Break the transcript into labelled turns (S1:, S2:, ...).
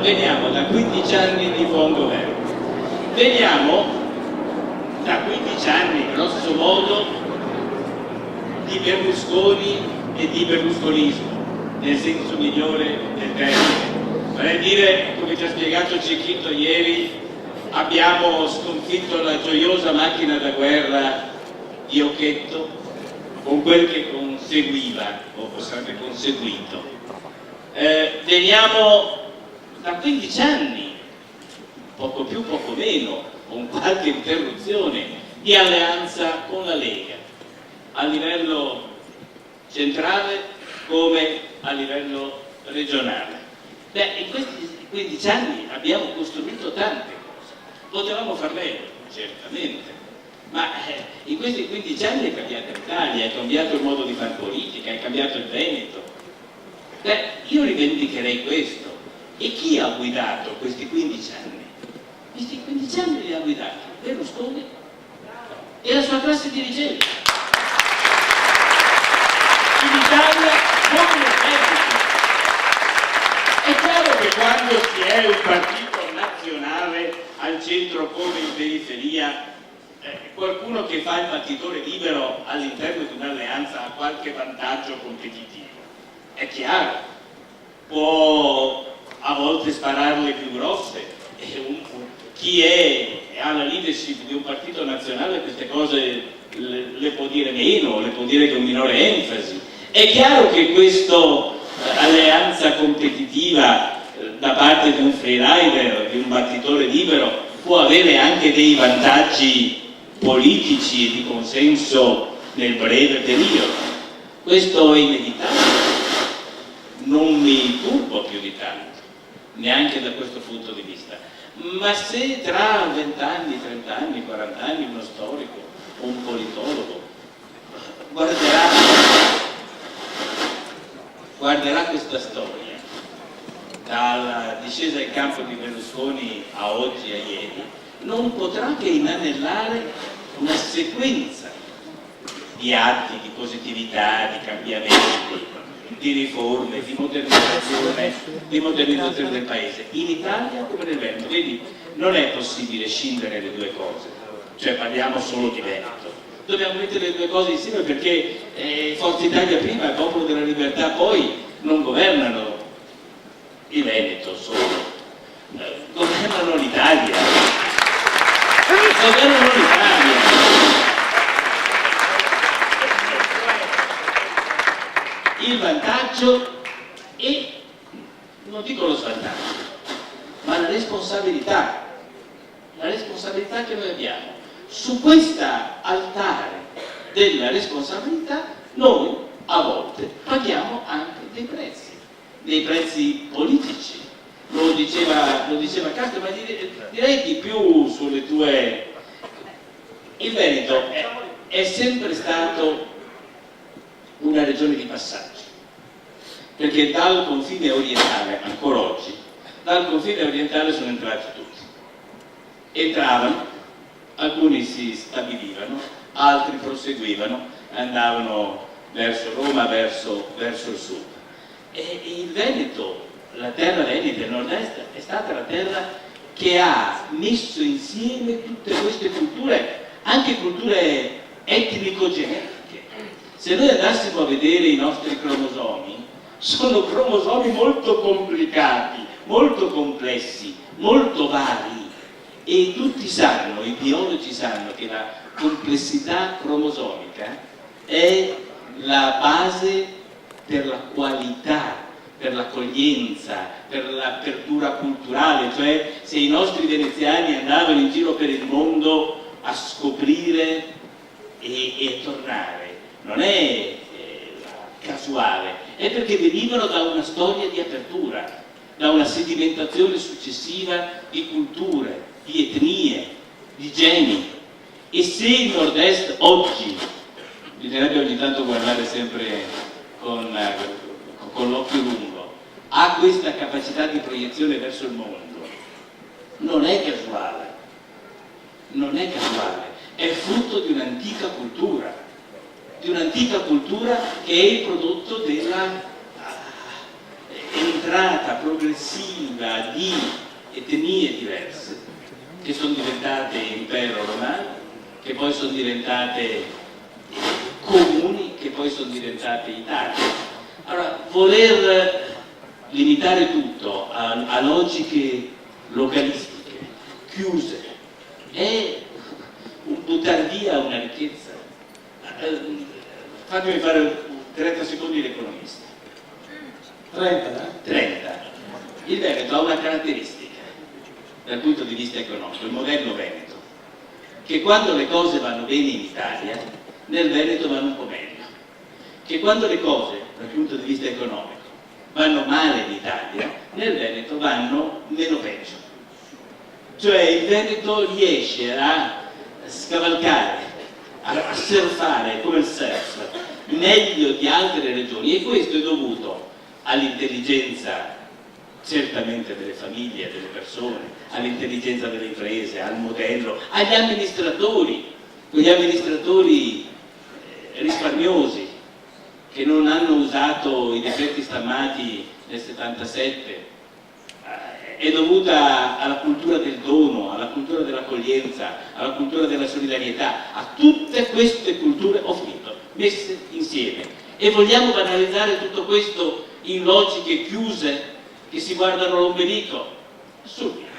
S1: veniamo da 15 anni di buon governo, veniamo da 15 anni, grosso modo, di Berlusconi e di berlusconismo, nel senso migliore del termine. Vorrei dire, come ci ha spiegato Cecchito ieri, abbiamo sconfitto la gioiosa macchina da guerra di Occhetto con quel che conseguiva, o sarebbe conseguito. Veniamo da 15 anni, poco più, poco meno, con qualche interruzione, di alleanza con la Lega, a livello centrale come a livello regionale. In questi 15 anni abbiamo costruito tante cose, potevamo far meglio, certamente, ma in questi 15 anni è cambiata l'Italia, è cambiato il modo di fare politica, è cambiato il Veneto. Io rivendicherei questo. E chi ha guidato questi 15 anni? Questi 15 anni li ha guidati Berlusconi e la sua classe dirigente. In Italia come è chiaro che quando si è un partito nazionale al centro come in periferia, qualcuno che fa il battitore libero all'interno di un'alleanza ha qualche vantaggio competitivo. È chiaro, può a volte spararle più grosse. Chi ha la leadership di un partito nazionale queste cose le può dire meno, le può dire con minore enfasi. È chiaro che questa alleanza competitiva da parte di un freerider, di un battitore libero, può avere anche dei vantaggi politici e di consenso nel breve periodo. Questo è inevitabile. Non mi turbo più di tanto, neanche da questo punto di vista. Ma se tra 20 anni, 30 anni, 40 anni uno storico o un politologo guarderà questa storia, dalla discesa in campo di Berlusconi a oggi, a ieri, non potrà che inanellare una sequenza di atti di positività, di cambiamenti, di riforme, di modernizzazione del paese, in Italia come nel Veneto. Vedi, non è possibile scindere le due cose, cioè parliamo solo di Veneto. Dobbiamo mettere le due cose insieme perché Forza Italia prima e Popolo della Libertà poi non governano il Veneto solo, governano l'Italia. Governano l'Italia. Il vantaggio e, non dico lo svantaggio, ma la responsabilità che noi abbiamo. Su questa altare della responsabilità noi a volte paghiamo anche dei prezzi politici. Lo diceva Castro, ma direi di più sulle tue... Il Veneto è sempre stato una regione di passaggio, perché dal confine orientale, ancora oggi, dal confine orientale sono entrati tutti. Entravano, alcuni si stabilivano, altri proseguivano, andavano verso Roma, verso il sud. E il Veneto, la terra veneta, il nord-est, è stata la terra che ha messo insieme tutte queste culture, anche culture etnico-genetiche. Se noi andassimo a vedere i nostri cromosomi, sono cromosomi molto complicati, molto complessi, molto vari, e tutti sanno, i biologi sanno che la complessità cromosomica è la base per la qualità, per l'accoglienza, per l'apertura culturale. Cioè, se i nostri veneziani andavano in giro per il mondo a scoprire e tornare, non è casuale, è perché venivano da una storia di apertura, da una sedimentazione successiva di culture, di etnie, di geni. E se il nord-est oggi, bisognerebbe ogni tanto guardare sempre con l'occhio lungo, ha questa capacità di proiezione verso il mondo, non è casuale, è frutto di un'antica cultura, che è il prodotto della un'entrata progressiva di etnie diverse che sono diventate impero romano, che poi sono diventate comuni, che poi sono diventate Italia. Allora, voler limitare tutto a logiche localistiche, chiuse, è un buttare via una ricchezza. Fatemi fare 30 secondi l'economista. 30. Il Veneto ha una caratteristica dal punto di vista economico, il modello Veneto, che quando le cose vanno bene in Italia, nel Veneto vanno un po' meglio, che quando le cose dal punto di vista economico vanno male in Italia, nel Veneto vanno meno peggio. Cioè il Veneto riesce a scavalcare, a surfare come il surf meglio di altre regioni, e questo è dovuto all'intelligenza certamente delle famiglie, delle persone, all'intelligenza delle imprese, al modello, agli amministratori, quegli amministratori risparmiosi che non hanno usato i decreti stammati nel 77. È dovuta alla cultura del dono, alla cultura dell'accoglienza, alla cultura della solidarietà, a tutte queste culture, ho finito, messe insieme. E vogliamo banalizzare tutto questo in logiche chiuse che si guardano l'ombelico? Subito.